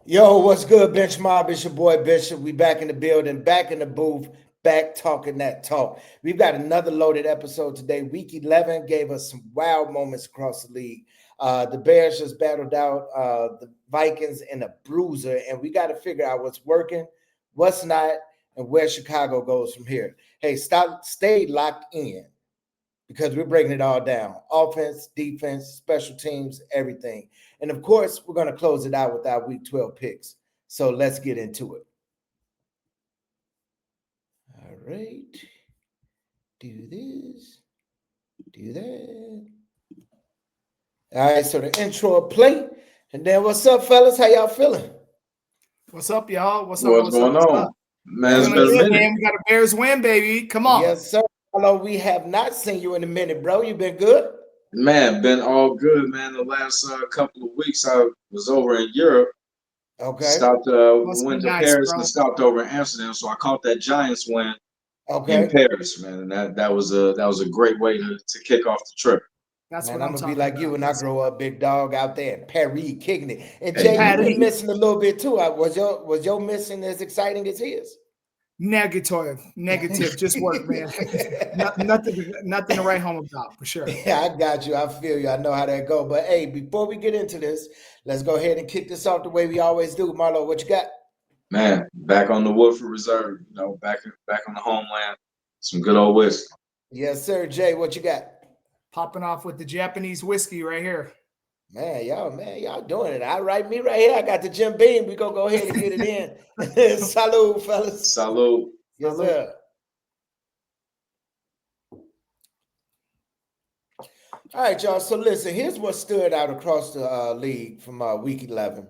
Yo, what's good, Bench Mob? It's your boy Bishop. We back in the building, back in the booth, back talking that talk. We've got another loaded episode today. Week 11 gave us some wild moments across the league. The Bears just battled out the Vikings in a bruiser, and we got to figure out what's working, what's not, and where Chicago goes from here. Hey, stay locked in because we're breaking it all down: offense, defense, special teams, everything. And of course, we're going to close it out with our week 12 picks. So let's get into it. All right. Do this, do that. All right. So the intro play. And then what's up, fellas? How y'all feeling? What's up, y'all? What's going on? Man, it's Feeling been a good, minute. man. We got a Bears win, baby. Come on. Yes, sir. Hello, we have not seen you in a minute, bro. You been good? Man, been all good, man. The last couple of weeks I was over in Europe. Okay. Stopped, Must be went to nice, Paris bro. and stopped over in Amsterdam. So I caught that Giants win in Okay. Paris, man. And that was a great way to kick off the trip. That's Man, what I'm I'm gonna be talking like about. you when I grow up, big dog, out there in Paris, kicking it. And Hey, Jay, you've Paris. been missing a little bit too. Was your missing as exciting as his? Negative. Just work, man. Nothing to write home about for sure. Yeah, I got you. I feel you. I know how that go. But hey, before we get into this, let's go ahead and kick this off the way we always do. Marlo, what you got? Man, back on the Woodford Reserve, back on the homeland. Some good old whiskey. Yes, sir. Jay, what you got? Popping off with the Japanese whiskey right here. Man, y'all doing it. All right, me right here. I got the Jim Beam. We gonna go ahead and get it in. Salud, fellas. Salud. Yes, sir. All right, y'all. So listen, here's what stood out across the league from week 11.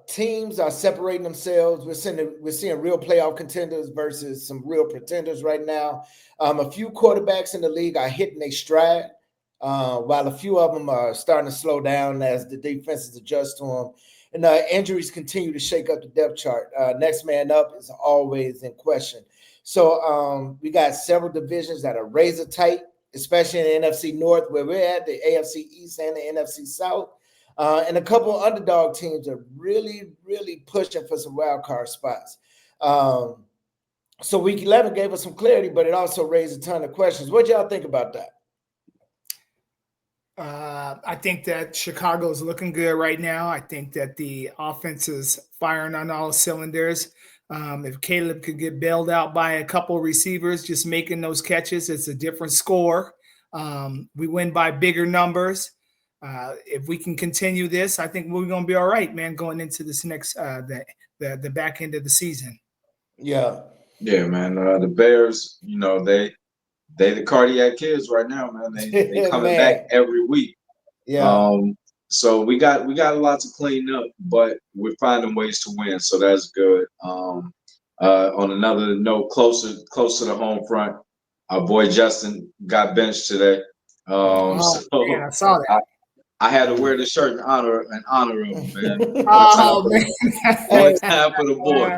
Teams are separating themselves. We're seeing real playoff contenders versus some real pretenders right now. A few quarterbacks in the league are hitting a stride, while a few of them are starting to slow down as the defenses adjust to them. And injuries continue to shake up the depth chart. Next man up is always in question. So we got several divisions that are razor tight, especially in the NFC North, where we're at, the AFC East and the NFC South. And a couple of underdog teams are really, really pushing for some wild card spots. So week 11 gave us some clarity, but it also raised a ton of questions. What y'all think about that? I think that Chicago's looking good right now. I think that the offense is firing on all cylinders. If Caleb could get bailed out by a couple receivers, just making those catches, it's a different score. We win by bigger numbers. If we can continue this, I think we're going to be all right, man, going into this next the back end of the season. Yeah, Man. The Bears, they the cardiac kids right now, man. They coming back man. every week. Yeah, So we got a lot to clean up, but we're finding ways to win, so that's good. On another note, close to the home front, our boy Justin got benched today. Man, So I saw that. I had to wear the shirt in honor of him, man. Oh, man. One time for the boy.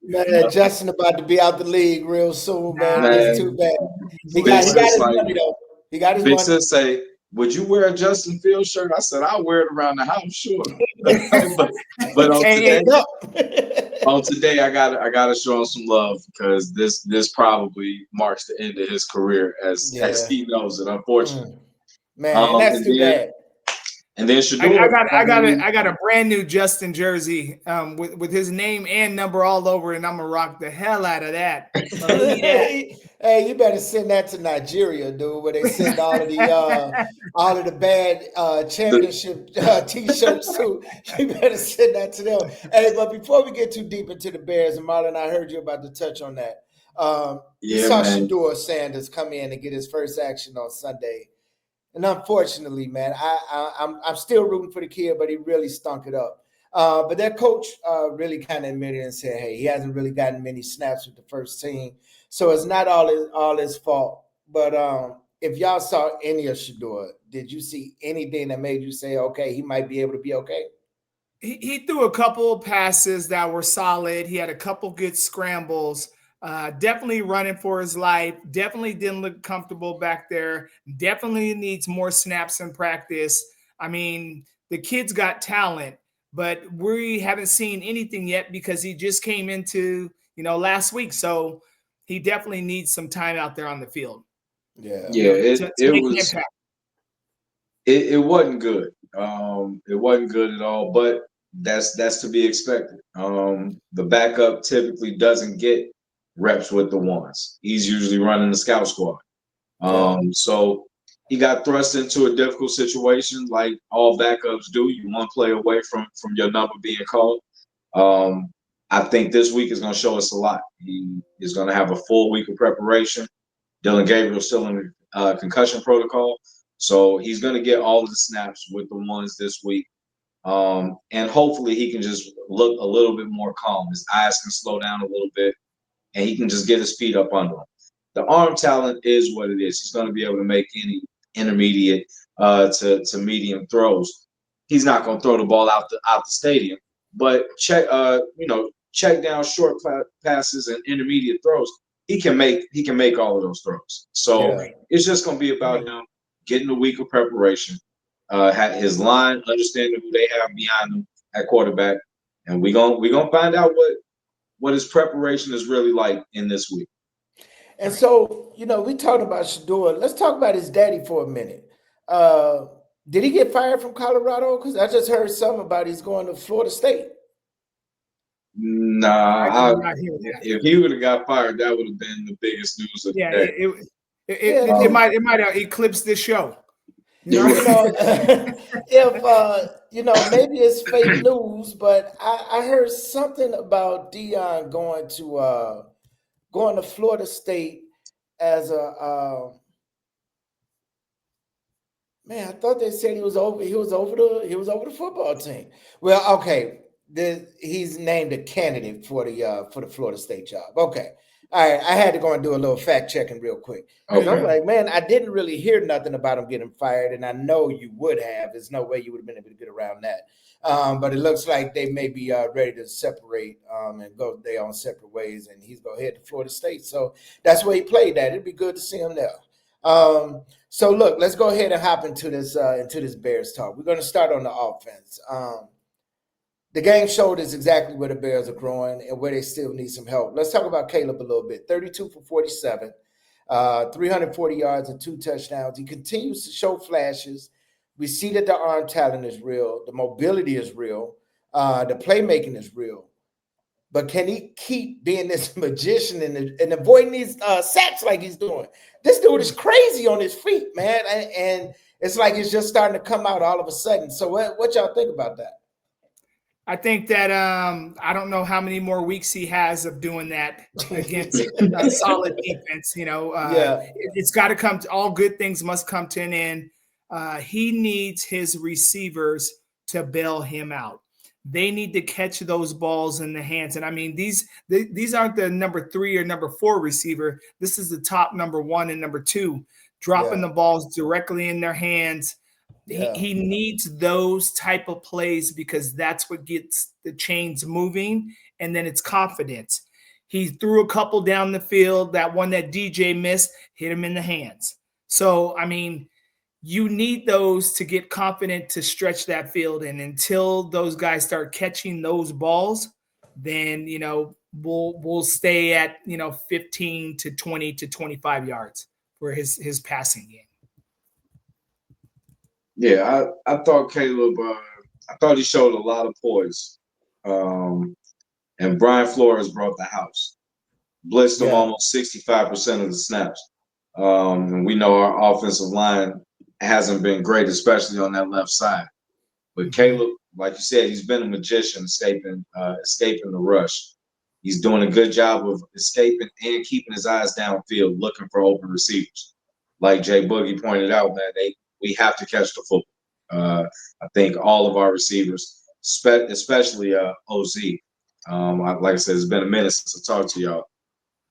man, Justin about to be out the league real soon, man. Nah, It's Man, too bad. He Big got sis his like money though. He got his Big money. sis say, "Would you wear a Justin Fields shirt?" I said, "I'll wear it around the house, sure." but Hey, on today, I gotta show him some love because this probably marks the end of his career as Yeah. he knows it, unfortunately. Man, that's And too bad. then I Shador, got a brand new Justin jersey with his name and number all over, and I'm gonna rock the hell out of that. Hey, you better send that to Nigeria, dude, where they send all of the bad championship t-shirts too. You better send that to them. Hey, but before we get too deep into the Bears, and Marlon, I heard you about to touch on that. You saw man. Shador Sanders come in and get his first action on Sunday. And unfortunately, man, I'm still rooting for the kid, but he really stunk it up. But their coach really kind of admitted and said, "Hey, he hasn't really gotten many snaps with the first team, so it's not all his fault." But if y'all saw any of Shador, did you see anything that made you say, "Okay, he might be able to be okay"? He threw a couple of passes that were solid. He had a couple good scrambles. Definitely running for his life. Definitely didn't look comfortable back there. Definitely needs more snaps in practice. I mean, the kid's got talent, but we haven't seen anything yet because he just came into, last week. So he definitely needs some time out there on the field, Yeah. Yeah, to it make an was impact. it wasn't good. It wasn't good at all, but that's to be expected. The backup typically doesn't get reps with the ones. He's usually running the scout squad. Yeah. So he got thrust into a difficult situation, like all backups do. You one play away from your number being called. Um, I think this week is going to show us a lot. He is going to have a full week of preparation. Dylan Gabriel's still in concussion protocol, so he's going to get all of the snaps with the ones this week. And hopefully he can just look a little bit more calm. His eyes can slow down a little bit, and he can just get his feet up under him. The arm talent is what it is. He's going to be able to make any intermediate to medium throws. He's not going to throw the ball out the stadium, but check down short passes and intermediate throws. He can make all of those throws. So Yeah. it's just going to be about him getting a week of preparation, his line, understanding who they have behind him at quarterback, and we're gonna find out what his preparation is really like in this week. And so, we talked about Shador. Let's talk about his daddy for a minute. Uh, did he get fired from Colorado? Because I just heard something about he's going to Florida State. I Nah, did not hear that. if he would have got fired, that would have been the biggest news of the Yeah, day. it might have eclipsed this show. If maybe it's fake news, but I heard something about Dion going to Florida State as a man. I thought they said he was over the football team. Well, okay, he's named a candidate for the Florida State job. Okay. All right, I had to go and do a little fact checking real quick. Because I'm like, man, I didn't really hear nothing about him getting fired, and I know you would have. There's no way you would have been able to get around that. But it looks like they may be ready to separate and go their own separate ways, and he's going to head to Florida State. So that's where he played at. It'd be good to see him there. So look, let's go ahead and hop into this Bears talk. We're going to start on the offense. The game showed us exactly where the Bears are growing and where they still need some help. Let's talk about Caleb a little bit. 32 for 47, 340 yards and 2 touchdowns. He continues to show flashes. We see that the arm talent is real. The mobility is real. The playmaking is real. But can he keep being this magician and avoiding these sacks like he's doing? This dude is crazy on his feet, man. And it's like it's just starting to come out all of a sudden. So what y'all think about that? I think that I don't know how many more weeks he has of doing that against a solid defense. It's got to come to, all good things must come to an end. He needs his receivers to bail him out. They need to catch those balls in the hands. And I mean, these aren't the number 3 or number 4 receiver. This is the top number 1 and number 2 dropping the balls directly in their hands. He needs those type of plays because that's what gets the chains moving, and then it's confidence. He threw a couple down the field. That one that DJ missed hit him in the hands. So, I mean, you need those to get confident to stretch that field. And until those guys start catching those balls, then, we'll stay at, 15 to 20 to 25 yards for his passing game. Yeah, I thought Caleb. I thought he showed a lot of poise, and Brian Flores brought the house, blitzed him almost 65% of the snaps. And we know our offensive line hasn't been great, especially on that left side. But Caleb, like you said, he's been a magician, escaping the rush. He's doing a good job of escaping and keeping his eyes downfield, looking for open receivers. Like Jay Boogie pointed out, man, we have to catch the football. I think all of our receivers, especially OZ, like I said, it's been a minute since I talked to y'all.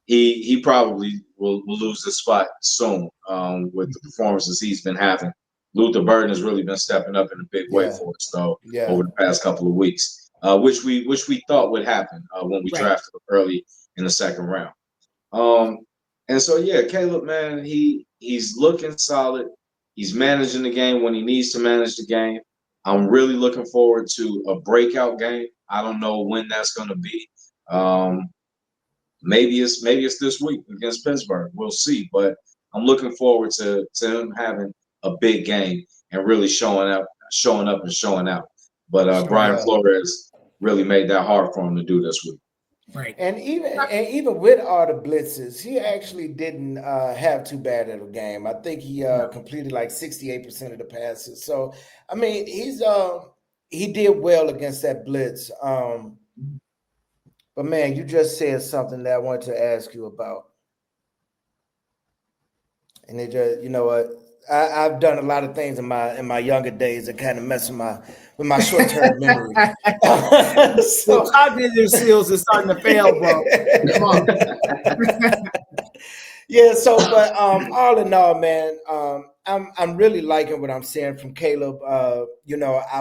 He probably will lose this spot soon with the performances he's been having. Luther Burden has really been stepping up in a big way for us, though, over the past couple of weeks, which we thought would happen when we drafted him early in the second round. And so, Caleb, man, he's looking solid. He's managing the game when he needs to manage the game. I'm really looking forward to a breakout game. I don't know when that's going to be. Um, maybe it's this week against Pittsburgh. We'll see. But I'm looking forward to him having a big game and really showing up and showing out. But Brian Yeah. Flores really made that hard for him to do this week. Right. And even with all the blitzes, he actually didn't have too bad of a game. I think he completed like 68% of the passes. So I mean, he did well against that blitz. But man, you just said something that I wanted to ask you about, and it just you know what. I've done a lot of things in my younger days that kind of mess with my short term memory. So cognitive skills are starting to fail, bro. Come on. Yeah, so but all in all, man, I'm really liking what I'm seeing from Caleb. I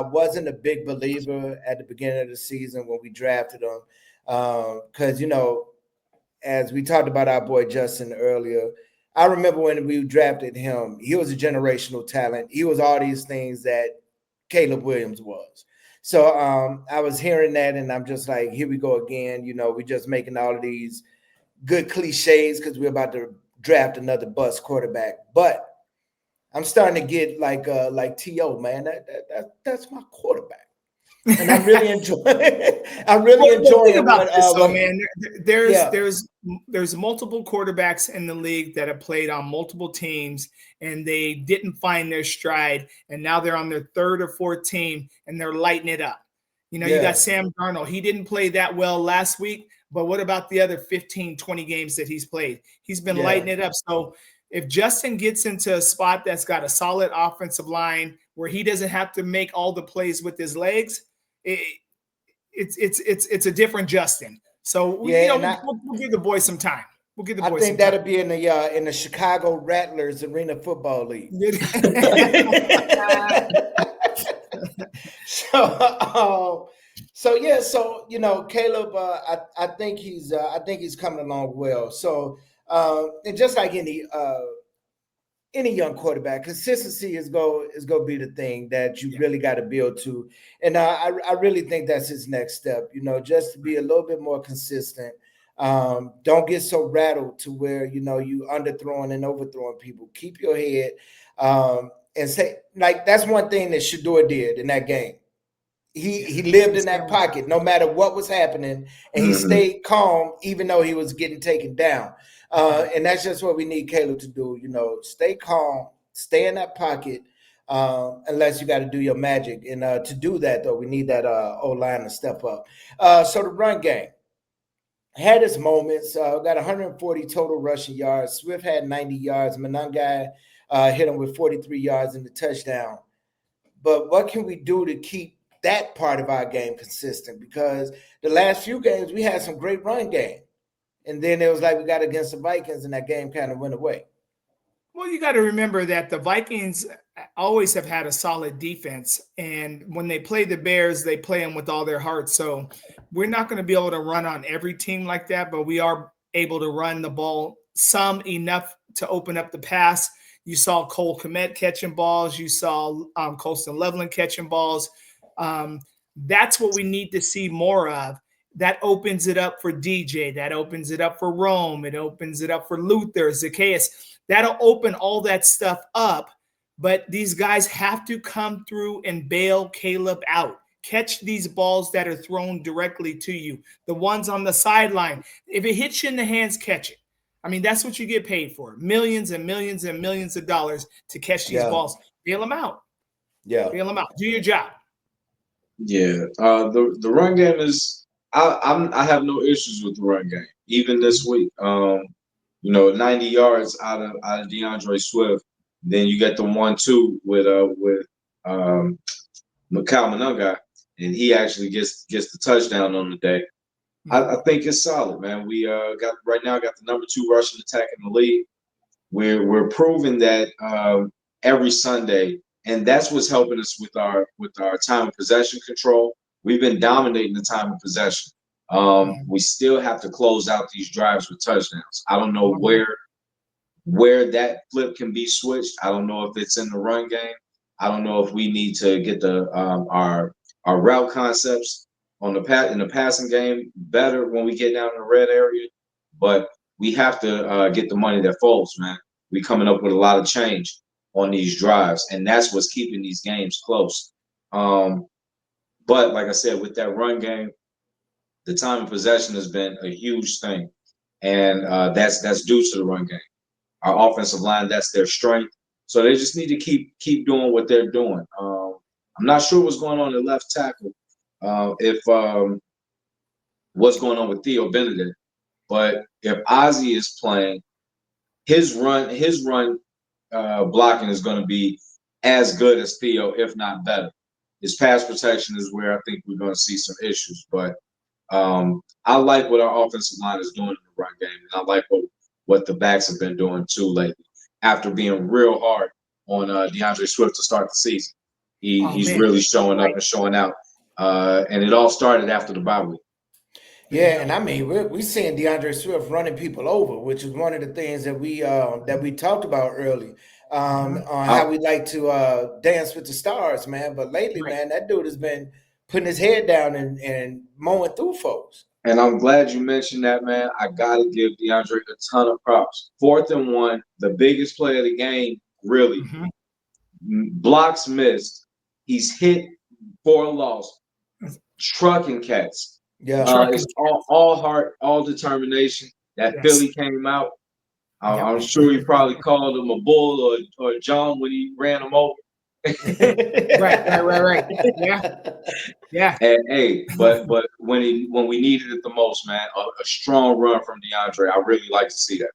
wasn't a big believer at the beginning of the season when we drafted him, because as we talked about our boy Justin earlier, I remember when we drafted him, he was a generational talent. He was all these things that Caleb Williams was. So I was hearing that, and I'm just like, here we go again. We're just making all of these good cliches because we're about to draft another bust quarterback. But I'm starting to get like T.O., man. That's my quarterback. And I'm really enjoying Think about what man. There's multiple quarterbacks in the league that have played on multiple teams and they didn't find their stride, and now they're on their third or fourth team and they're lighting it up. You got Sam Darnold. He didn't play that well last week, but what about the other 15, 20 games that he's played? He's been lighting it up. So if Justin gets into a spot that's got a solid offensive line where he doesn't have to make all the plays with his legs, it's a different Justin. So we'll give the boy some time. We'll give the boy. I think that'll be in the Chicago Rattlers Arena Football League. Caleb, I think he's coming along well. So and just like any young quarterback, consistency is going to be the thing that you really got to build to. And I really think that's his next step, just to be a little bit more consistent. Don't get so rattled to where, you underthrowing and overthrowing people. Keep your head and say, like, that's one thing that Shador did in that game. He lived in that pocket no matter what was happening, and he stayed calm even though he was getting taken down. And that's just what we need Caleb to do. Stay calm, stay in that pocket, unless you got to do your magic. And to do that, though, we need that O-line to step up. So the run game had its moments. Got 140 total rushing yards. Swift had 90 yards. Monangai hit him with 43 yards in the touchdown. But what can we do to keep that part of our game consistent? Because the last few games, we had some great run game. And then it was like we got against the Vikings, and that game kind of went away. Well, you got to remember that the Vikings always have had a solid defense. And when they play the Bears, they play them with all their heart. So we're not going to be able to run on every team like that, but we are able to run the ball some enough to open up the pass. You saw Cole Kmet catching balls. You saw Colston Loveland catching balls. That's what we need to see more of. That opens it up for DJ. That opens it up for Rome. It opens it up for Luther, Zacchaeus. That'll open all that stuff up. But these guys have to come through and bail Caleb out. Catch these balls that are thrown directly to you. The ones on the sideline. If it hits you in the hands, catch it. I mean, that's what you get paid for. Millions and millions and millions of dollars to catch these balls. Bail them out. Yeah. Bail them out. Do your job. Yeah. The run game is I have no issues with the run game. Even this week. 90 yards out of DeAndre Swift. Then you get the 1-2 with Mikal Monangai, and he actually gets the touchdown on the day. I think it's solid, man. We got the number 2 rushing attack in the league. We're proving that every Sunday, and that's what's helping us with our time of possession control. We've been dominating the time of possession. We still have to close out these drives with touchdowns. I don't know where that flip can be switched. I don't know if it's in the run game. I don't know if we need to get our route concepts on in the passing game better when we get down in the red area, but we have to get the money that folds, man. We coming up with a lot of change on these drives, and that's what's keeping these games close. But like I said, with that run game, the time of possession has been a huge thing, and that's due to the run game. Our offensive line, that's their strength. So they just need to keep doing what they're doing. I'm not sure what's going on at left tackle. If what's going on with Theo Benedict, but if Ozzie is playing, his run blocking is going to be as good as Theo, if not better. His pass protection is where I think we're going to see some issues, but I like what our offensive line is doing in the run game, and I like what the backs have been doing too lately. After being real hard on DeAndre Swift to start the season, he's really showing up and showing out. And it all started after the bye week. Yeah, and I mean we're seeing DeAndre Swift running people over, which is one of the things that we talked about early on how we like to dance with the stars, man. But lately, man, that dude has been putting his head down and mowing through folks. And I'm glad you mentioned that, man. I gotta give DeAndre a ton of props. 4th and 1, the biggest play of the game, really. Blocks missed. He's hit for a loss. Trucking cats. Yeah, it's all heart, all determination. That Philly came out. I'm sure he probably called him a bull or John when he ran him over. Right. Yeah. And hey, but when we needed it the most, man, a strong run from DeAndre. I really like to see that.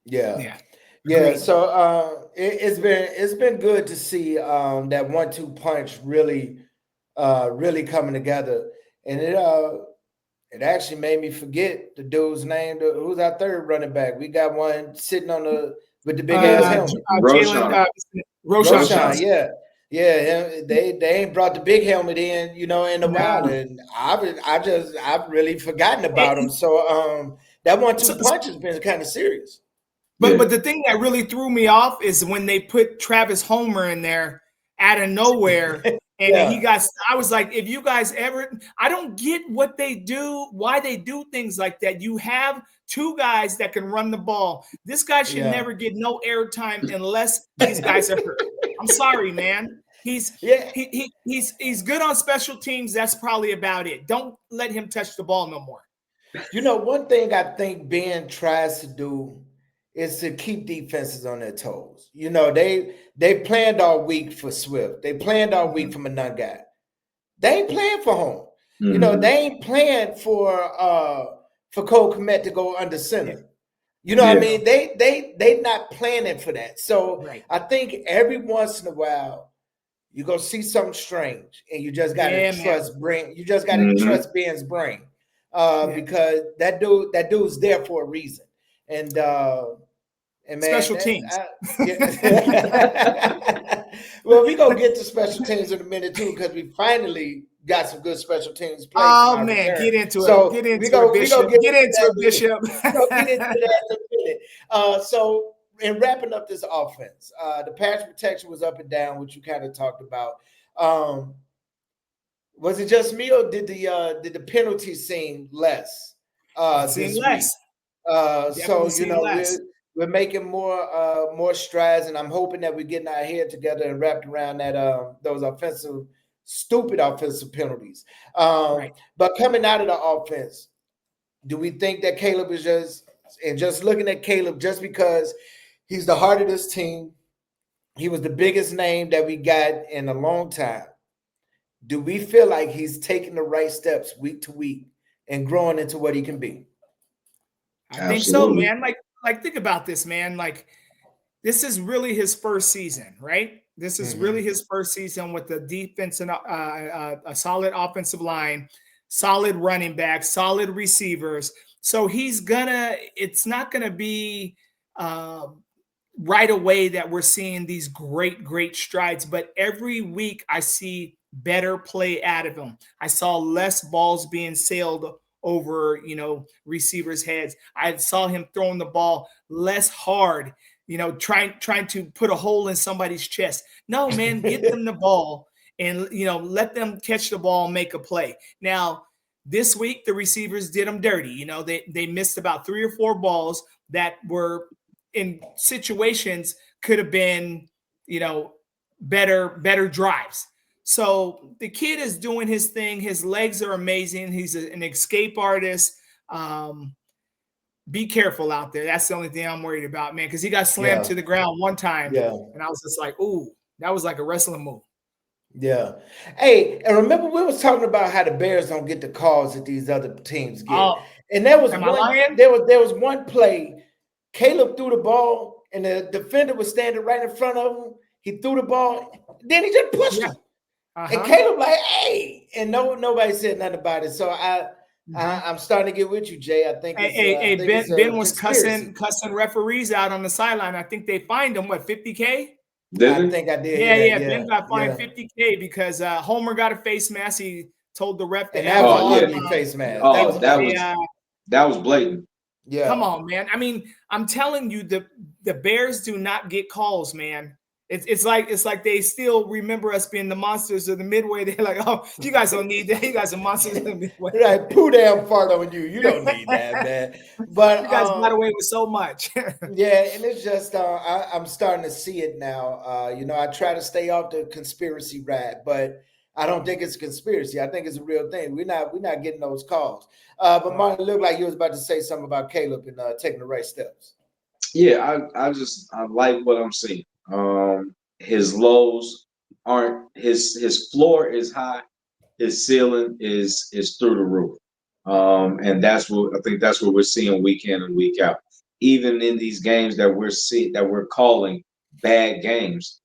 Yeah. So it's been good to see that 1-2 punch really coming together, and it actually made me forget the dude's name. Who's our third running back? We got one sitting with the big ass helmet. Roshan. Yeah. They ain't brought the big helmet in, in a while, and I've really forgotten about him. So that 1-2 punch has been kind of serious. But the thing that really threw me off is when they put Travis Homer in there out of nowhere. And I was like, if you guys I don't get what they do, why they do things like that. You have 2 guys that can run the ball. This guy should never get no airtime unless these guys are hurt. I'm sorry, man. He's good on special teams. That's probably about it. Don't let him touch the ball no more. One thing I think Ben tries to do is to keep defenses on their toes. They planned all week for Swift. They planned all week for Monungat. They ain't playing for home. They ain't playing for Cole Kmet to go under center. What I mean? They not planning for that. So I think every once in a while you're gonna see something strange, and you just gotta trust brain. You just gotta trust Ben's brain. Because that dude's there for a reason. And man, special teams. Well, we're gonna get to special teams in a minute too, because we finally got some good special teams players. Oh man, get into it. Get into it, Bishop. Get into it, Bishop. Get into that in a minute. So in wrapping up this offense, the pass protection was up and down, which you kind of talked about. Was it just me, or did the penalties seem less? Seem less. So we're making more strides, and I'm hoping that we're getting our head together and wrapped around that those stupid offensive penalties. But coming out of the offense, do we think that Caleb is just looking at Caleb just because he's the heart of this team? He was the biggest name that we got in a long time. Do we feel like he's taking the right steps week to week and growing into what he can be? I think so, man. Like think about this, man. Like this is really his first season, right? This is really his first season with the defense and a solid offensive line, solid running back, solid receivers. So it's not gonna be right away that we're seeing these great strides. But every week I see better play out of him. I saw less balls being sailed over, receivers' heads. I saw him throwing the ball less hard. trying to put a hole in somebody's chest. No, man, get them the ball and let them catch the ball and make a play. Now, this week the receivers did them dirty. They missed about 3 or 4 balls that were in situations could have been, better drives. So the kid is doing his thing. His legs are amazing. He's an escape artist. Be careful out there. That's the only thing I'm worried about, man, because he got slammed to the ground one time. Yeah. And I was just like, ooh, that was like a wrestling move. Yeah. Hey, and remember we was talking about how the Bears don't get the calls that these other teams get. Oh, and there was lying? there was one play, Caleb threw the ball and the defender was standing right in front of him. He threw the ball, then he just pushed him. And Caleb like, hey, and nobody said nothing about it. So I'm starting to get with you, Jay. I think Ben was cussing referees out on the sideline. I think they fined him $50K. I think I did. Yeah. Ben got fined $50K because Homer got a face mask. He told the ref that was an ugly face mask. That was blatant. Yeah. Come on, man. I mean, I'm telling you, the Bears do not get calls, man. It's like they still remember us being the monsters of the Midway. They're like, oh, you guys don't need that. You guys are monsters of the Midway. Right, poo damn fart on you. You don't need that, man. But you guys got away with so much. Yeah, and it's just I'm starting to see it now. I try to stay off the conspiracy ride, but I don't think it's a conspiracy. I think it's a real thing. We're not getting those calls. But Martin, it looked like you was about to say something about Caleb and taking the right steps. Yeah, I like what I'm seeing. His lows aren't his floor is high, his ceiling is through the roof. And that's what we're seeing week in and week out. Even in these games that we're calling bad games,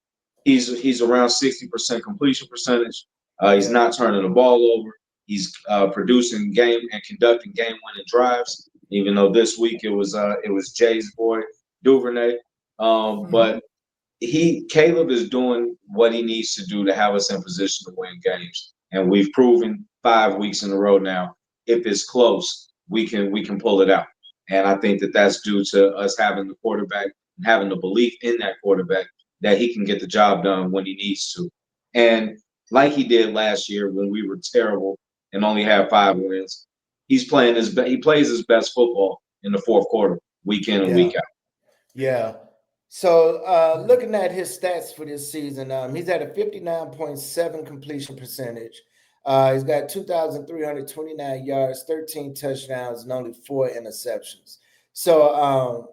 he's around 60% completion percentage. He's not turning the ball over. He's producing and conducting game-winning drives. Even though this week it was Jay's boy Duvernay, but Caleb is doing what he needs to do to have us in position to win games, and we've proven 5 weeks in a row now. If it's close, we can pull it out, and I think that's due to us having the quarterback and having the belief in that quarterback that he can get the job done when he needs to, and like he did last year when we were terrible and only had 5 wins. He plays his best football in the fourth quarter, week in and week out. Yeah. So looking at his stats for this season, he's at a 59.7 completion percentage. He's got 2,329 yards, 13 touchdowns, and only 4 interceptions. So,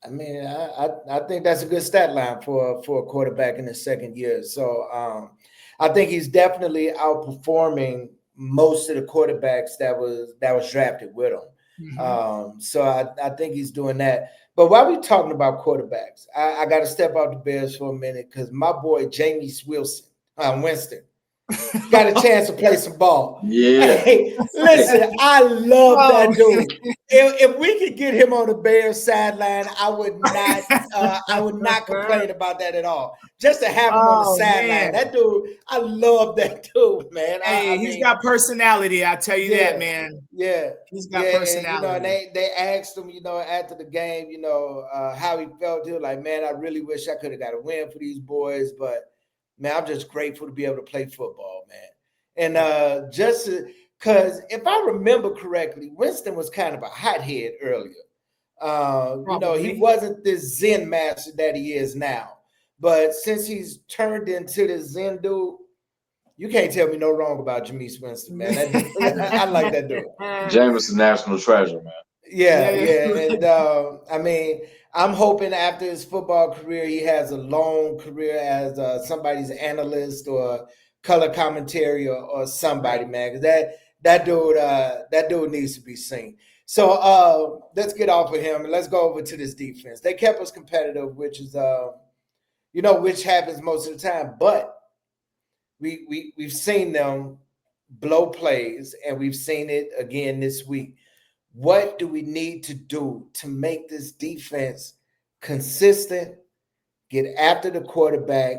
I mean, I think that's a good stat line for a quarterback in his second year. So I think he's definitely outperforming most of the quarterbacks that was drafted with him. So I think he's doing that. But while we're talking about quarterbacks, I got to step out the Bears for a minute because my boy Jameis Winston, got a chance to play some ball. Yeah. Hey, listen, I love that dude. If we could get him on the Bears sideline, I would not complain about that at all. Just to have him on the sideline, that dude, I love that dude, man. Hey, he's got personality. I tell you that, man. Yeah, he's got personality. And they asked him, after the game, how he felt. He was like, man, I really wish I could have got a win for these boys, but man, I'm just grateful to be able to play football, man. And just because if I remember correctly, Winston was kind of a hothead earlier. He wasn't this Zen master that he is now. But since he's turned into this Zen dude, you can't tell me no wrong about Jameis Winston, man. I like that dude. Jameis is national treasure, man. Yeah. And I mean, I'm hoping after his football career, he has a long career as somebody's analyst or color commentary or somebody, man. Because that dude needs to be seen. So let's get off of him and let's go over to this defense. They kept us competitive, which is which happens most of the time, but we've seen them blow plays, and we've seen it again this week. What do we need to do to make this defense consistent, get after the quarterback,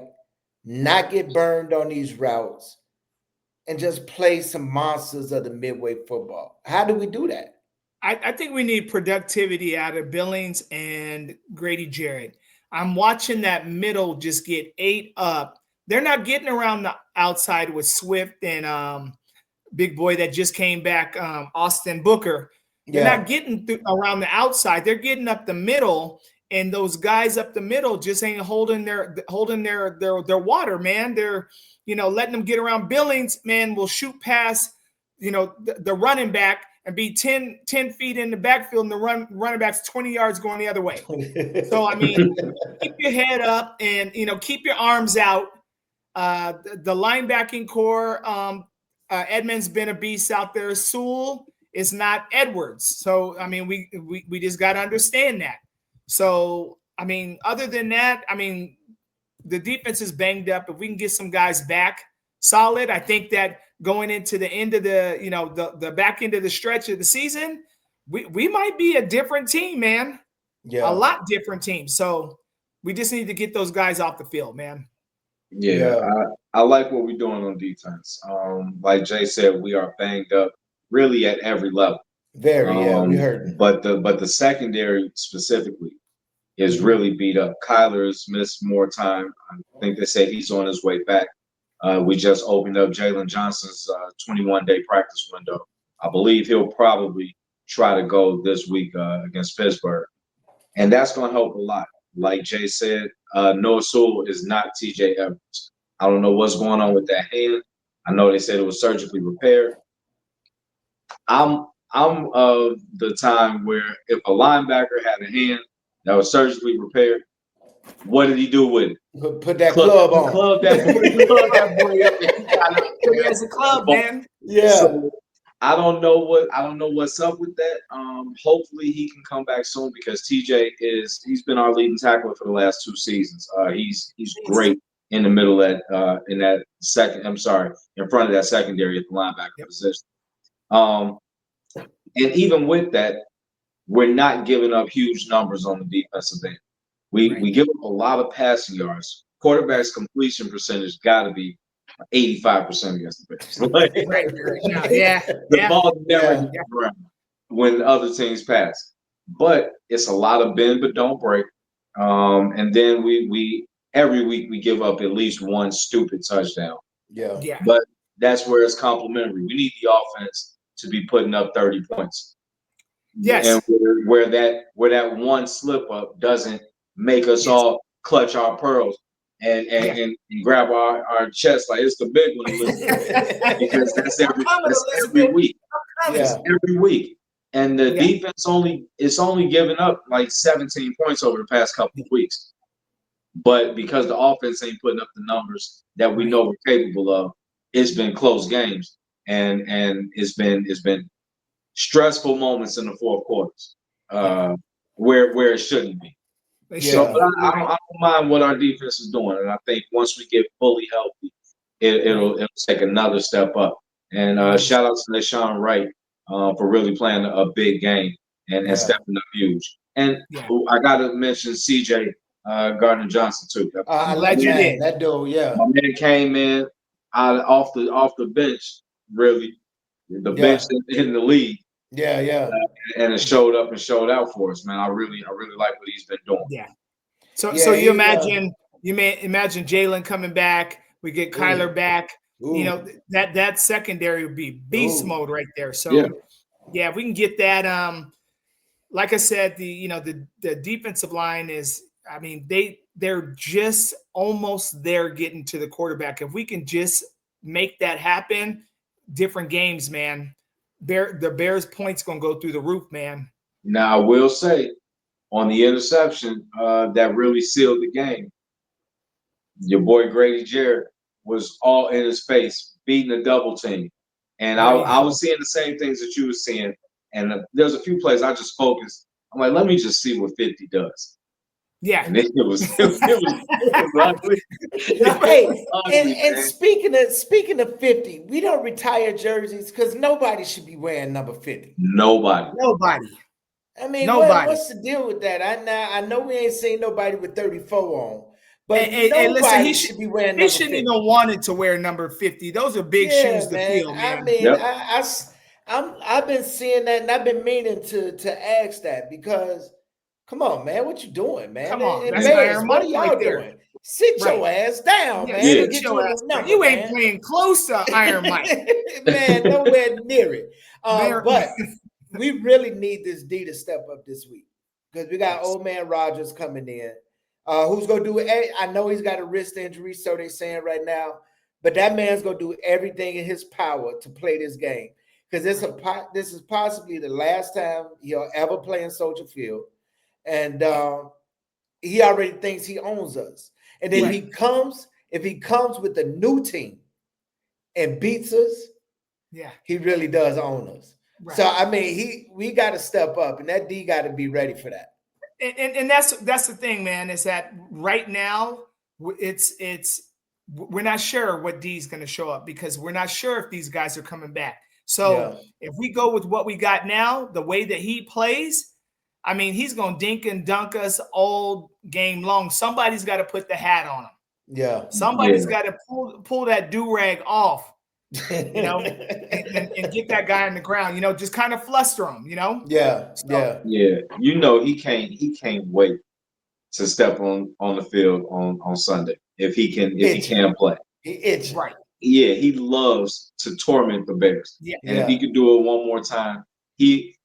not get burned on these routes, and just play some monsters of the Midway football? How do we do that? I think we need productivity out of Billings and Grady Jarrett. I'm watching that middle just get ate up. They're not getting around the outside with Swift and big boy that just came back, Austin Booker. They're not getting around the outside. They're getting up the middle, and those guys up the middle just ain't holding their water, man. They're letting them get around. Billings, man, will shoot past the running back and be 10 feet in the backfield, and the running back's 20 yards going the other way. So I mean, keep your head up and keep your arms out. The linebacking core, Edmonds been a beast out there. Sewell is not Edwards. So I mean, we just got to understand that. So I mean, other than that, I mean, the defense is banged up. If we can get some guys back solid, I think that going into the end of the back end of the stretch of the season, we might be a different team, man. Yeah, a lot different team. So we just need to get those guys off the field, man. Yeah. I like what we're doing on defense. Like Jay said, we are banged up really at every level. We heard. But the secondary specifically is really beat up. Kyler's missed more time. I think they say he's on his way back. We just opened up Jalen Johnson's 21-day practice window. I believe he'll probably try to go this week against Pittsburgh. And that's going to help a lot. Like Jay said, Noah Sewell is not TJ Edwards. I don't know what's going on with that hand. I know they said it was surgically repaired. I'm of the time where if a linebacker had a hand that was surgically repaired, what did he do with it? Put that club on. Club that boy up. Put it as a club, man. Yeah. So, I don't know what's up with that. Hopefully he can come back soon because TJ he's been our leading tackler for the last 2 seasons. He's great in the middle in front of that secondary at the linebacker position. And even with that, we're not giving up huge numbers on the defensive end. We give up a lot of passing yards. Quarterback's completion percentage got to be 85% against the Bears. The ball never gets around when other teams pass. But it's a lot of bend but don't break. And then we every week we give up at least one stupid touchdown. Yeah. But that's where it's complimentary. We need the offense to be putting up 30 points. Yes. And where that one slip up doesn't make us all clutch our pearls and grab our chest like it's the big one because that's every week. It's every week. And the defense it's only given up like 17 points over the past couple of weeks. But because the offense ain't putting up the numbers that we know we're capable of, it's been close games and it's been stressful moments in the fourth quarters where it shouldn't be. So, but I don't mind what our defense is doing, and I think once we get fully healthy, it'll take another step up. And shout out to Deshaun Wright for really playing a big game and stepping up huge. And I got to mention CJ Gardner Johnson too. I'm glad you did that dude. Yeah, my man came in off the bench, really the bench in the league. And it showed up and showed out for us, man. I really like what he's been doing. Yeah. So you imagine Jalen coming back. We get Kyler back. Ooh. That secondary would be beast mode right there. So we can get that. Like I said, the defensive line is. I mean, they're just almost there getting to the quarterback. If we can just make that happen, different games, man. The Bears' points gonna go through the roof, man. Now I will say, on the interception that really sealed the game, your boy Grady Jarrett was all in his face, beating a double team, and I was seeing the same things that you were seeing. And there's a few plays I just focused. I'm like, let me just see what 50 does. Yeah, and it was ugly. And speaking of 50, we don't retire jerseys because nobody should be wearing number 50. Nobody. I mean, what's the deal with that? I know we ain't seen nobody with 34 on, but listen, he should be wearing. He shouldn't even wanted to wear number 50. Those are big shoes to fill, man. I mean, I've been seeing that, and I've been meaning to ask that because, come on, man, what you doing, man? Come on, And that's Bears, Iron what Mike are right y'all there. doing? Sit Right. your ass down, Yeah, man, Yeah. and sit get your you a ass new down. number, You ain't man. playing close to Iron Mike. Man, nowhere near it. Man, But we really need this D to step up this week because we got yes. old man Rogers coming in. Who's gonna do it? I know he's got a wrist injury, so they're saying right now, but that man's gonna do everything in his power to play this game because this is possibly the last time he'll ever play in Soldier Field, and he already thinks he owns us. And then Right. if he comes with a new team and beats us, Yeah. he really does own us. Right. So I mean, we got to step up, and that D got to be ready for that. And that's the thing, man, is that right now it's we're not sure what D is going to show up because we're not sure if these guys are coming back. So if we go with what we got now, the way that he plays, I mean, he's going to dink and dunk us all game long. Somebody's got to put the hat on him. Yeah. Somebody's got to pull that do-rag off, you know, and get that guy on the ground, you know, just kind of fluster him, you know? Yeah. So, Yeah. You know, he can't wait to step on the field on Sunday if he can play. He itching. right. Yeah, he loves to torment the Bears. Yeah. And if he could do it one more time,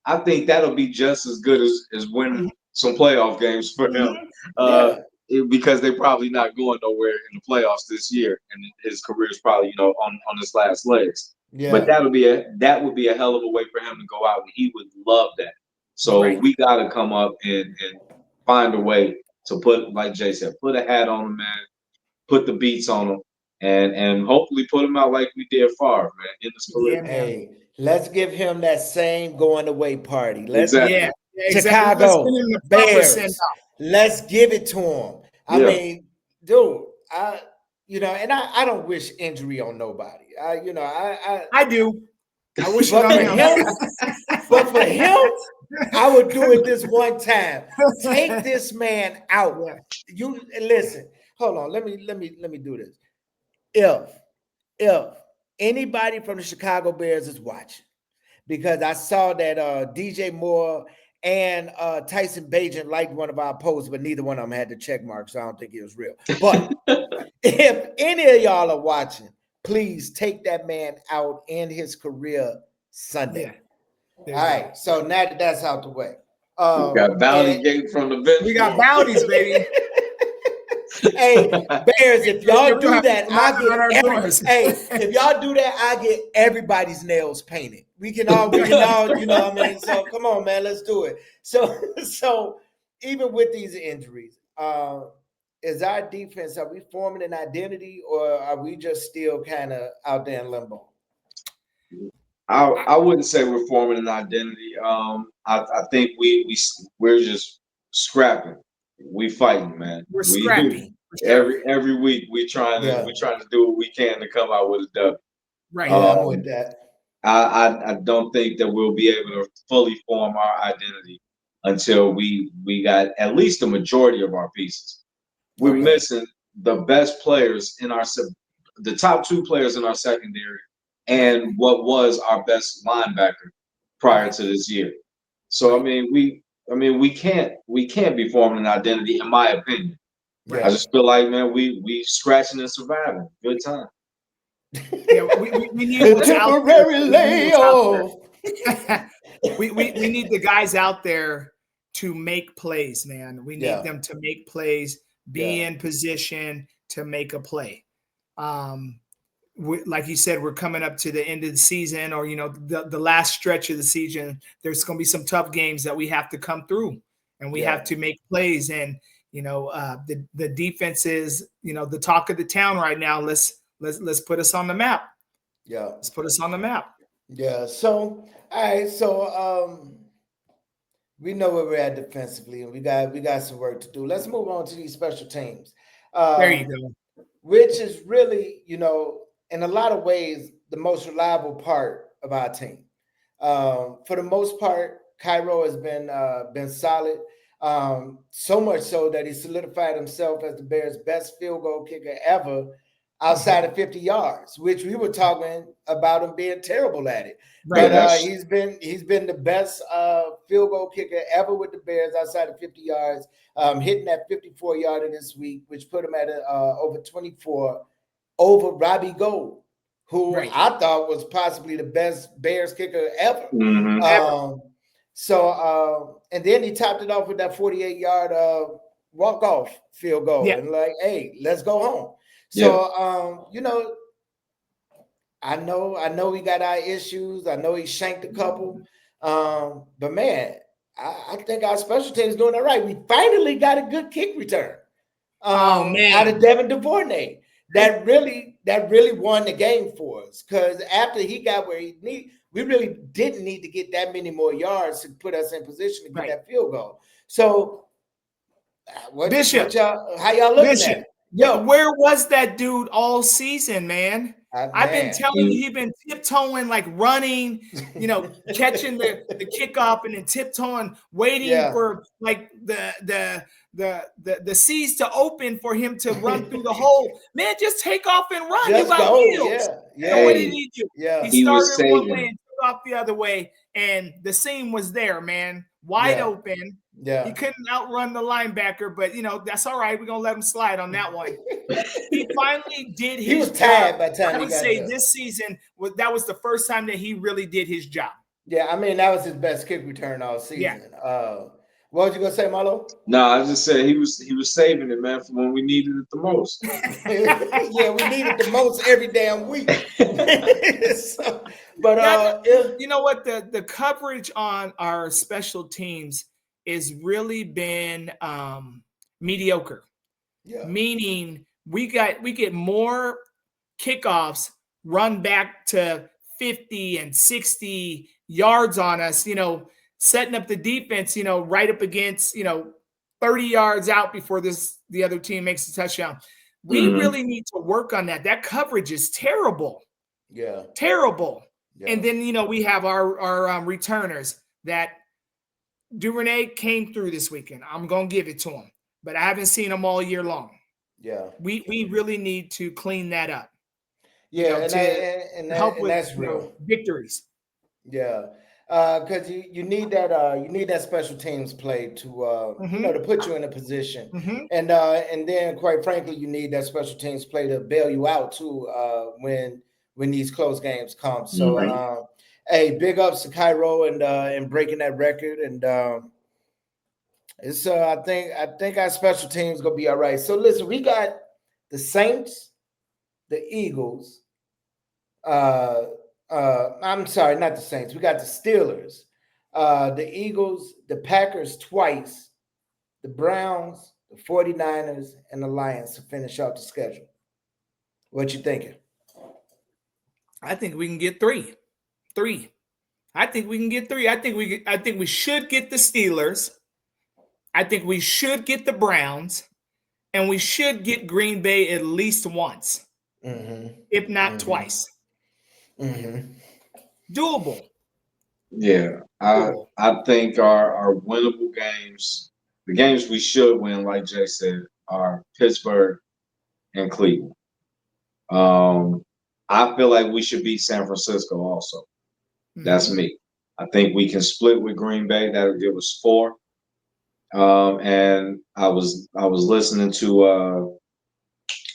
I think that'll be just as good as winning some playoff games for him. Mhm. Because they're probably not going nowhere in the playoffs this year, and his career is probably on his last legs. But Yeah. that would be a hell of a way for him to go out, and he would love that. So Right. we got to come up and find a way to put, like Jay said, put a hat on him, man. Put the beats on him, and hopefully put him out like we did Favre, man, in his career. Yeah, man. Hey, let's give him that same going away party. Let's Exactly. Yeah, exactly. Let's get Chicago him the proper send Bears. off. Let's give it to him. I Yeah. mean, dude, and I don't wish injury on nobody. I do. I wish it But on for him. him, I would do it this one time. Take this man out. Yeah. You listen. Hold on. Let me do this. If anybody from the Chicago Bears is watching, because I saw that DJ Moore and Tyson Bagent liked one of our posts, but neither one of them had the check mark, so I don't think it was real. But if any of y'all are watching, please take that man out in his career Sunday. Yeah. All right, so now that that's out the way. We got Bounty Gate from the bench. We got bounties, baby. Hey, Bears, if y'all do that, if y'all do that, I get everybody's nails painted. We can all, you know what I mean? So come on, man, let's do it. So even with these injuries, is our defense, are we forming an identity or are we just still kind of out there in limbo? I wouldn't say we're forming an identity. I think we're just scrapping. We fighting, man. We're scrappy. Every week we trying to do what we can to come out with a dub. Right. Yeah, I'm with that. I don't think that we'll be able to fully form our identity until we got at least the majority of our pieces. We're missing the best players the top two players in our secondary, and what was our best linebacker prior to this year. So I mean we can't be forming an identity, in my opinion. Right. I just feel like, man, we scratching and surviving. Good time. Yeah, we need a temporary layoff. we need the guys out there to make plays, man. We need them to make plays, be in position to make a play. Like you said, we're coming up to the end of the season, or the last stretch of the season. There's going to be some tough games that we have to come through, and we have to make plays. And the defense is the talk of the town right now. Let's put us on the map. Yeah, let's put us on the map. Yeah. So all right. So we know where we're at defensively, and we got some work to do. Let's move on to these special teams. There you go. Which is really, in a lot of ways, the most reliable part of our team. For the most part, Cairo has been solid. So much so that he solidified himself as the Bears' best field goal kicker ever outside of 50 yards, which we were talking about him being terrible at it. Right. But he's been the best field goal kicker ever with the Bears outside of 50 yards, hitting that 54-yarder this week, which put him at over 24 over Robbie Gould, who I thought was possibly the best Bears kicker ever. Mm-hmm. And then he topped it off with that 48-yard walk-off field goal. Yeah. And like, hey, let's go home. So, you know, I know we got our issues. I know he shanked a couple. But man, I think our special team is doing all right. We finally got a good kick return. Out of Devin DuVernay. That really won the game for us. Because after he got where he needed, we really didn't need to get that many more yards to put us in position to get that field goal. So Bishop, how y'all looking at it? Yo, where was that dude all season, man? I've been telling you, he's been tiptoeing, like running, you know, catching the kickoff and then tiptoeing, waiting for like the seas to open for him to run through the hole. Man, just take off and run. Just you got go. wheels. Yeah. What did he do? Yeah. He started one way and took off the other way, and the seam was there, man, wide open. Yeah. He couldn't outrun the linebacker, but you know, that's all right. We're gonna let him slide on that one. He finally did his job. He was tired by the time I would say this season that was the first time that he really did his job. Yeah, I mean, that was his best kick return all season. Yeah. What was you gonna say, Marlo? No, I just said he was saving it, man, for when we needed it the most. Yeah, we need it the most every damn week. You know what? The coverage on our special teams is really been mediocre. Yeah. Meaning we get more kickoffs run back to 50 and 60 yards on us, you know, setting up the defense, you know, right up against, you know, 30 yards out before the other team makes a touchdown. We really need to work on that. That coverage is terrible. Yeah. Terrible. Yeah. And then, you know, we have our returners that Duvernay came through this weekend. I'm going to give it to him, but I haven't seen him all year long. Yeah. We really need to clean that up. Yeah, you know, help with that's real victories. Yeah. Because you need that special teams play to you know, to put you in a position, and then quite frankly you need that special teams play to bail you out too when these close games come. So hey, big ups to Cairo and breaking that record, and it's I think our special teams gonna be all right. So listen, we got the Saints, the Eagles. I'm sorry, not the Saints. We got the Steelers, the Eagles, the Packers twice, the Browns, the 49ers, and the Lions to finish out the schedule. What you thinking? I think we can get three. I think we can get three. I think we should get the Steelers. I think we should get the Browns, and we should get Green Bay at least once, if not twice. Doable. Yeah, I think our winnable games, the games we should win, like Jay said, are Pittsburgh and Cleveland. I feel like we should beat San Francisco also. That's me. I think we can split with Green Bay. That'll give us 4. And I was listening to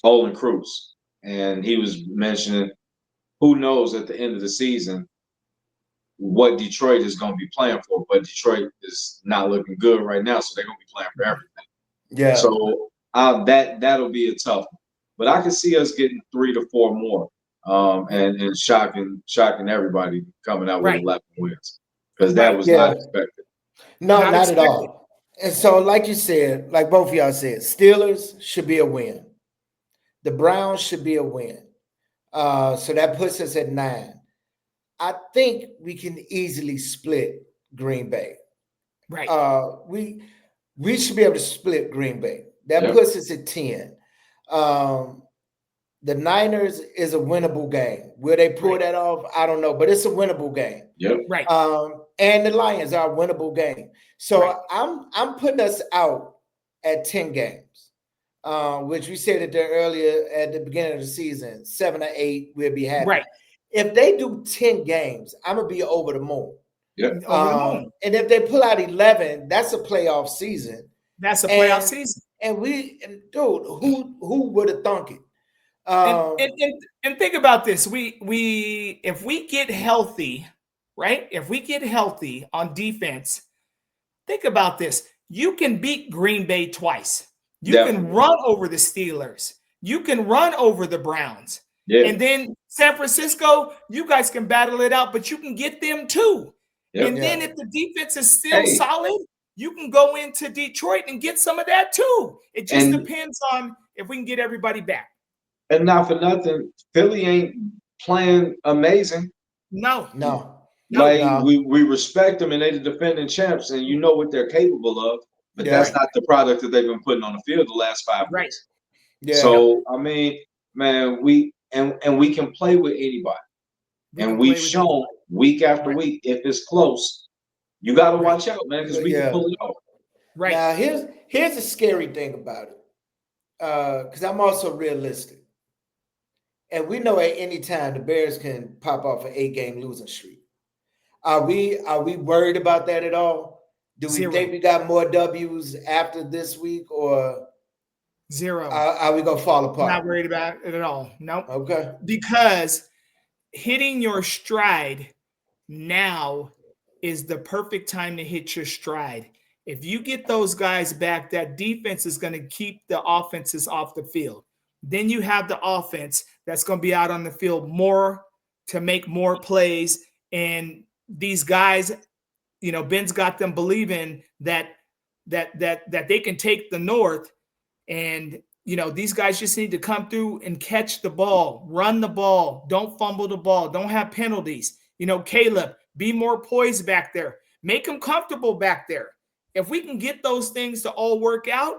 Olin Cruz, and he was mentioning, who knows at the end of the season what Detroit is going to be playing for, but Detroit is not looking good right now, so they're going to be playing for everything. Yeah. So that'll be a tough one, but I can see us getting 3 to 4 more, and shocking everybody coming out with 11 wins, because that was not expected. No, not at all. And so, like you said, like both of y'all said, Steelers should be a win. The Browns should be a win. So that puts us at 9. I think we can easily split Green Bay. Right. We should be able to split Green Bay. That puts us at 10. The Niners is a winnable game. Will they pull that off? I don't know, but it's a winnable game. Yep. Right. And the Lions are a winnable game. So I'm putting us out at 10 games. which we said it there earlier at the beginning of the season, 7 or 8, we'll be happy. Right. If they do 10 games, I'm gonna be over the moon. Yep. Over the moon. And if they pull out 11, that's a playoff season. That's a playoff season. And dude, who would have thunk it? And think about this. If we get healthy, right? If we get healthy on defense, think about this. You can beat Green Bay twice. You can run over the Steelers. You can run over the Browns. Yeah. And then San Francisco, you guys can battle it out, but you can get them too. Yep. And then if the defense is still solid, you can go into Detroit and get some of that too. It just depends on if we can get everybody back. And not for nothing, Philly ain't playing amazing. No. We respect them, and they're the defending champs, and you know what they're capable of. But that's not the product that they've been putting on the field the last 5 weeks. Yeah. So I mean, man, we can play with anybody, and we've shown week after week if it's close, you got to watch out, man, because we can pull it off. Right now, here's the scary thing about it, because I'm also realistic, and we know at any time the Bears can pop off an 8-game losing streak. Are we worried about that at all? Do we think we got more W's after this week, or 0? Are we gonna fall apart? Not worried about it at all. Nope. Okay. Because hitting your stride now is the perfect time to hit your stride. If you get those guys back, that defense is going to keep the offenses off the field. Then you have the offense that's going to be out on the field more to make more plays. And these guys, you know, Ben's got them believing that they can take the North. And, you know, these guys just need to come through and catch the ball, run the ball, don't fumble the ball, don't have penalties. You know, Caleb, be more poised back there. Make them comfortable back there. If we can get those things to all work out,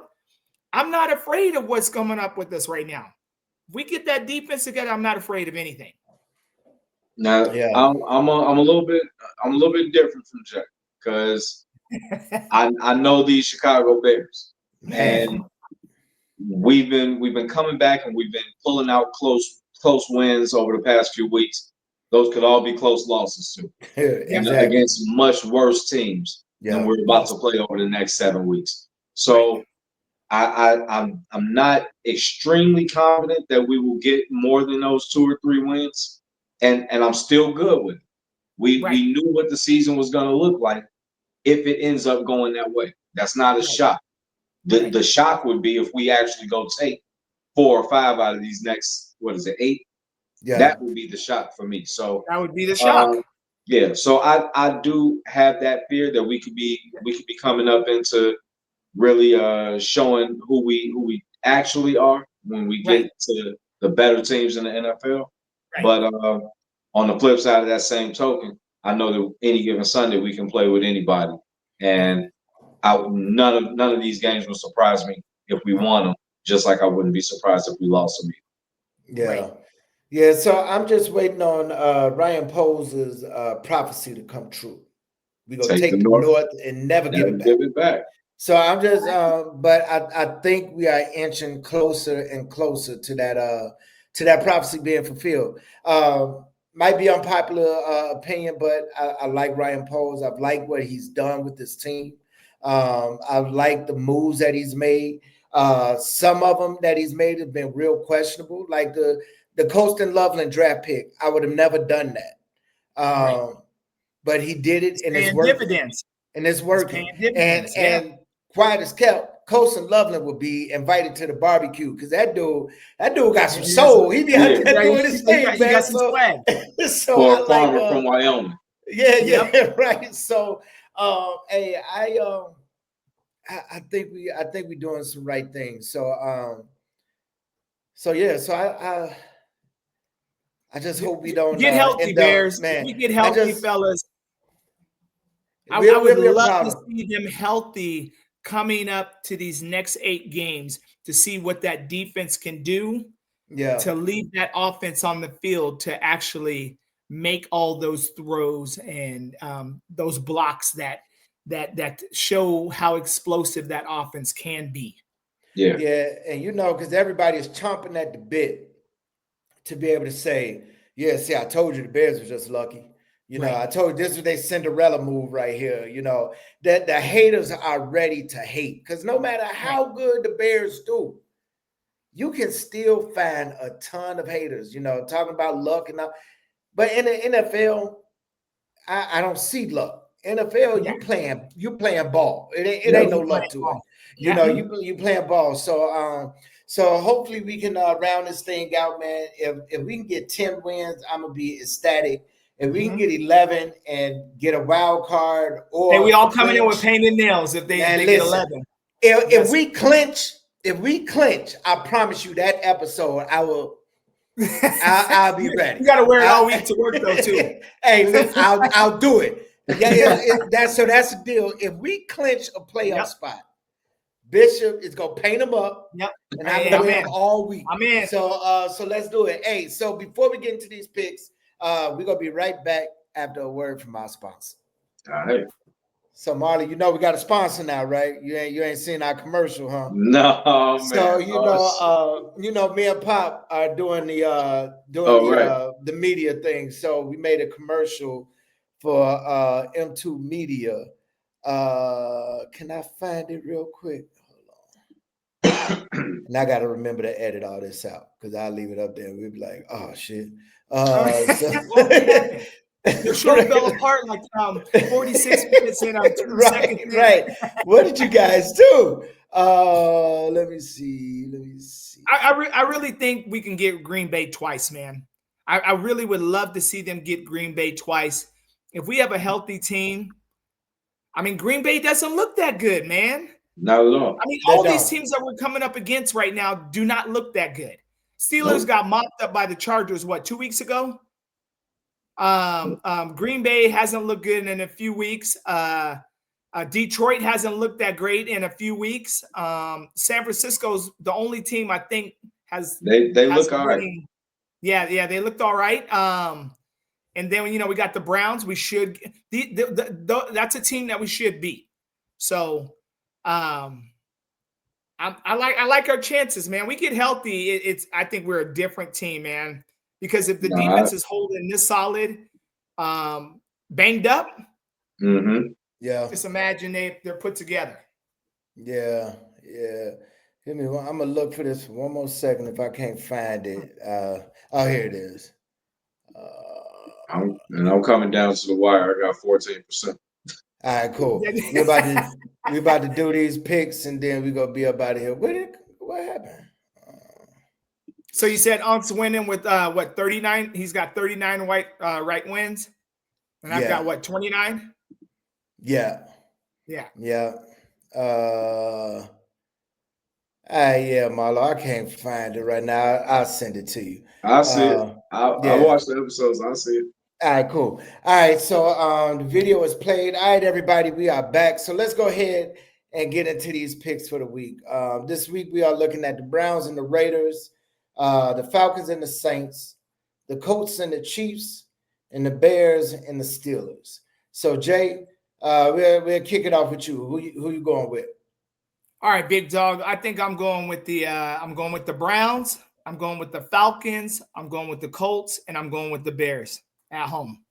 I'm not afraid of what's coming up with us right now. If we get that defense together, I'm not afraid of anything. Now, I'm a little bit different from Jack, because I know these Chicago Bears, and we've been coming back, and we've been pulling out close wins over the past few weeks. Those could all be close losses too, against much worse teams than we're about to play over the next 7 weeks. So I'm not extremely confident that we will get more than those 2 or 3 wins, and I'm still good with it. We knew what the season was going to look like if it ends up going that way. That's not a shock. The shock would be if we actually go take 4 or 5 out of these next, 8? Yeah. That would be the shock for me. So that would be the shock. So I do have that fear that we could be coming up into really showing who we actually are when we get to the better teams in the NFL. Right. But on the flip side of that same token, I know that any given Sunday we can play with anybody, and none of these games would surprise me if we won them, just like I wouldn't be surprised if we lost them either. Yeah. Right. Yeah, so I'm just waiting on Ryan Poles' prophecy to come true. We're going to take the North and never give it back. So I'm just, but I think we are inching closer and closer to that prophecy being fulfilled. Might be unpopular opinion, but I like Ryan Poles. I've liked what he's done with this team. I've liked the moves that he's made. Some of them that he's made have been real questionable, like the Colston Loveland draft pick. I would have never done that. But he did it, and it's working. Dividends. And it's working. And quiet as kept, Colston Loveland will be invited to the barbecue, because that dude got some soul. He be out there doing his thing, man. He got some swag. So for a farmer from Wyoming. Yeah, right. So hey, I think we're doing some right things. So I just hope we don't get healthy, Bears. Man, we get healthy, fellas. I would love to see them healthy coming up to these next 8 games to see what that defense can do. Yeah, to leave that offense on the field to actually make all those throws and those blocks that show how explosive that offense can be. Yeah. Yeah, and because everybody is chomping at the bit to be able to say, yeah, see, I told you the Bears were just lucky. Right. I told you this was their Cinderella move right here. That the haters are ready to hate because no matter how good the Bears do, you can still find a ton of haters, talking about luck and all. But in the NFL, I don't see luck. NFL, you playing ball. It ain't no luck to it. You playing ball. So hopefully we can round this thing out, man. If we can get 10 wins, I'm gonna be ecstatic. If we can get 11 and get a wild card, or we all coming in with pain and nails if they get 11. If we clinch, I promise you that episode I will. I'll be ready. You got to wear it all week to work though too. Hey, I'll do it. Yeah, that's the deal. If we clinch a playoff spot, Bishop is gonna paint them up, and I'm gonna win all week. I'm in. So let's do it. Hey, so before we get into these picks, we're gonna be right back after a word from our sponsor. All right. So Marley, we got a sponsor now, right? You ain't seen our commercial, huh? No, man. So me and Pop are doing the media thing. So we made a commercial for M2 Media. Can I find it real quick? Hold on. And I got to remember to edit all this out because I'll leave it up there. We'll be like, oh shit. The show fell apart like 46 minutes in. Right. What did you guys do? Let me see. I really think we can get Green Bay twice, man. I really would love to see them get Green Bay twice. If we have a healthy team, I mean, Green Bay doesn't look that good, man. Not at all. I mean, all these teams that we're coming up against right now do not look that good. Steelers got mopped up by the Chargers, 2 weeks ago? Green Bay hasn't looked good in a few weeks. Detroit hasn't looked that great in a few weeks. San Francisco's the only team I think has they look all right. Yeah, they looked all right. And then we got the Browns. We should that's a team that we should beat. So I like our chances, man. We get healthy. I think we're a different team, man. Because if the defense is holding this solid, banged up, just imagine they're put together. Yeah. Give me one. I'm gonna look for this one more second if I can't find it. Here it is. I'm coming down to the wire. I got 14%. All right, cool. We about to do these picks and then we're gonna be up out of here. What happened? So you said Unk's winning with 39? He's got 39 right wins, and I've got 29? Yeah. Marlo, I can't find it right now. I'll send it to you. I'll see it. I'll watch the episodes. I'll see it. All right, cool. All right, so the video is played. All right, everybody, we are back. So let's go ahead and get into these picks for the week. This week we are looking at the Browns and the Raiders, the Falcons and the Saints, the Colts and the Chiefs, and the Bears and the Steelers. So Jay, we'll kick it off with you. Who you going with? All right, big dog. I think I'm going with the Browns. I'm going with the Falcons. I'm going with the Colts, and I'm going with the Bears at home.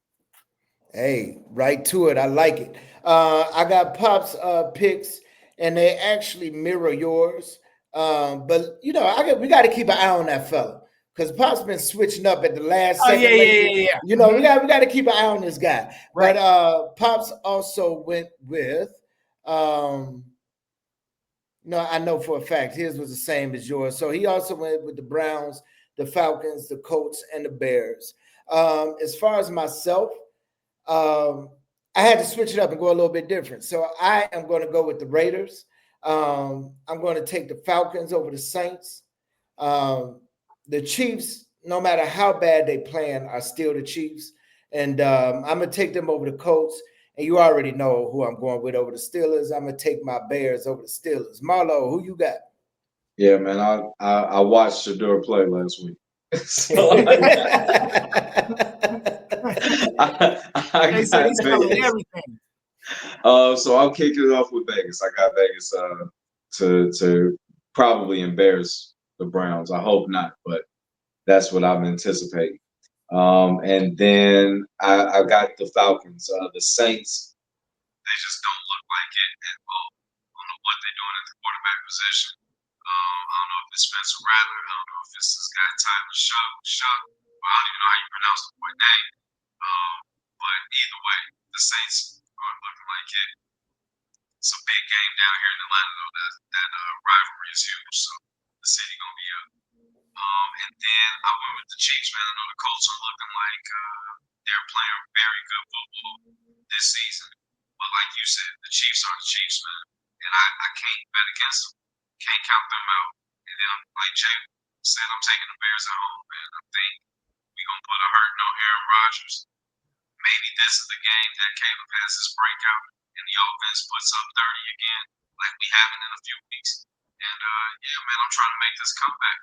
Hey, right to it. I like it. I got Pop's picks, and they actually mirror yours. But we got to keep an eye on that fella because Pop's been switching up at the last second. Yeah. We got to keep an eye on this guy. Right. But Pop's also went with. I know for a fact his was the same as yours. So he also went with the Browns, the Falcons, the Colts, and the Bears. As far as myself, I had to switch it up and go a little bit different. So I am going to go with the Raiders. I'm going to take the Falcons over the Saints. The Chiefs, no matter how bad they playing, are still the Chiefs. And I'm going to take them over the Colts. And you already know who I'm going with over the Steelers. I'm going to take my Bears over the Steelers. Marlo, who you got? Yeah, man, I watched Shador play last week. So I got everything. So I'll kick it off with Vegas. I got Vegas to probably embarrass the Browns. I hope not, but that's what I'm anticipating. And then I got the Falcons. The Saints, they just don't look like it at all. I don't know what they're doing at the quarterback position. I don't know if it's Spencer Rattler. I don't know if it's this guy Tyler Shock. Well, I don't even know how you pronounce the boy's name. But either way, the Saints are looking like it. It's a big game down here in Atlanta, though. That rivalry is huge, so the city gonna be up. And then I went with the Chiefs, man. I know the Colts are looking like they're playing very good football this season. But like you said, the Chiefs are the Chiefs, man. And I can't bet against them. Can't count them out. And then, like Jay said, I'm taking the Bears at home, man. I think we're going to put a hurting on Aaron Rodgers. Maybe this is the game that Caleb has his breakout and the offense puts up 30 again, like we haven't in a few weeks. And, yeah, man, I'm trying to make this comeback.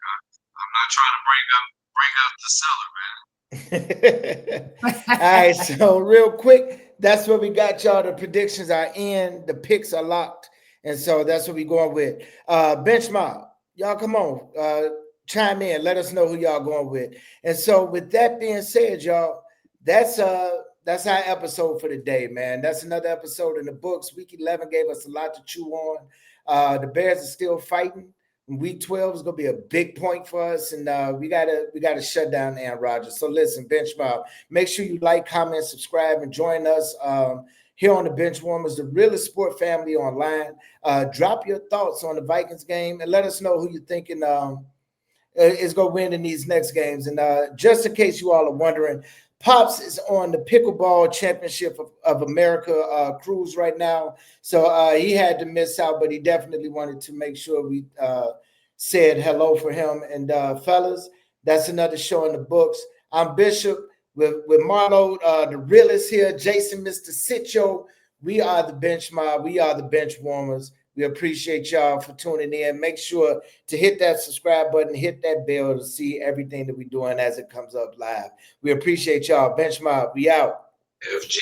I'm not trying to bring up the cellar, man. All right, so real quick, that's what we got, y'all. The predictions are in, the picks are locked, and so that's what we're going with. Bench mob, y'all come on, chime in, let us know who y'all going with. And so with that being said, y'all, that's our episode for the day, man. That's another episode in the books. Week 11 gave us a lot to chew on. The Bears are still fighting. Week 12 is gonna be a big point for us, and we gotta shut down Aaron Rodgers. So listen, Bench Mob, make sure you like, comment, subscribe, and join us here on the Bench Warmers, the realest sport family online. Drop your thoughts on the Vikings game and let us know who you're thinking is gonna win in these next games. And just in case you all are wondering, Pops is on the Pickleball Championship of America cruise right now. So he had to miss out, but he definitely wanted to make sure we said hello for him. And fellas, that's another show in the books. I'm Bishop with Marlo, the realist here, Jason, Mr. Sitcho. We are the Bench Mob. We are the Bench Warmers. We appreciate y'all for tuning in. Make sure to hit that subscribe button, hit that bell to see everything that we're doing as it comes up live. We appreciate y'all. Bench Mob, we out. FGB.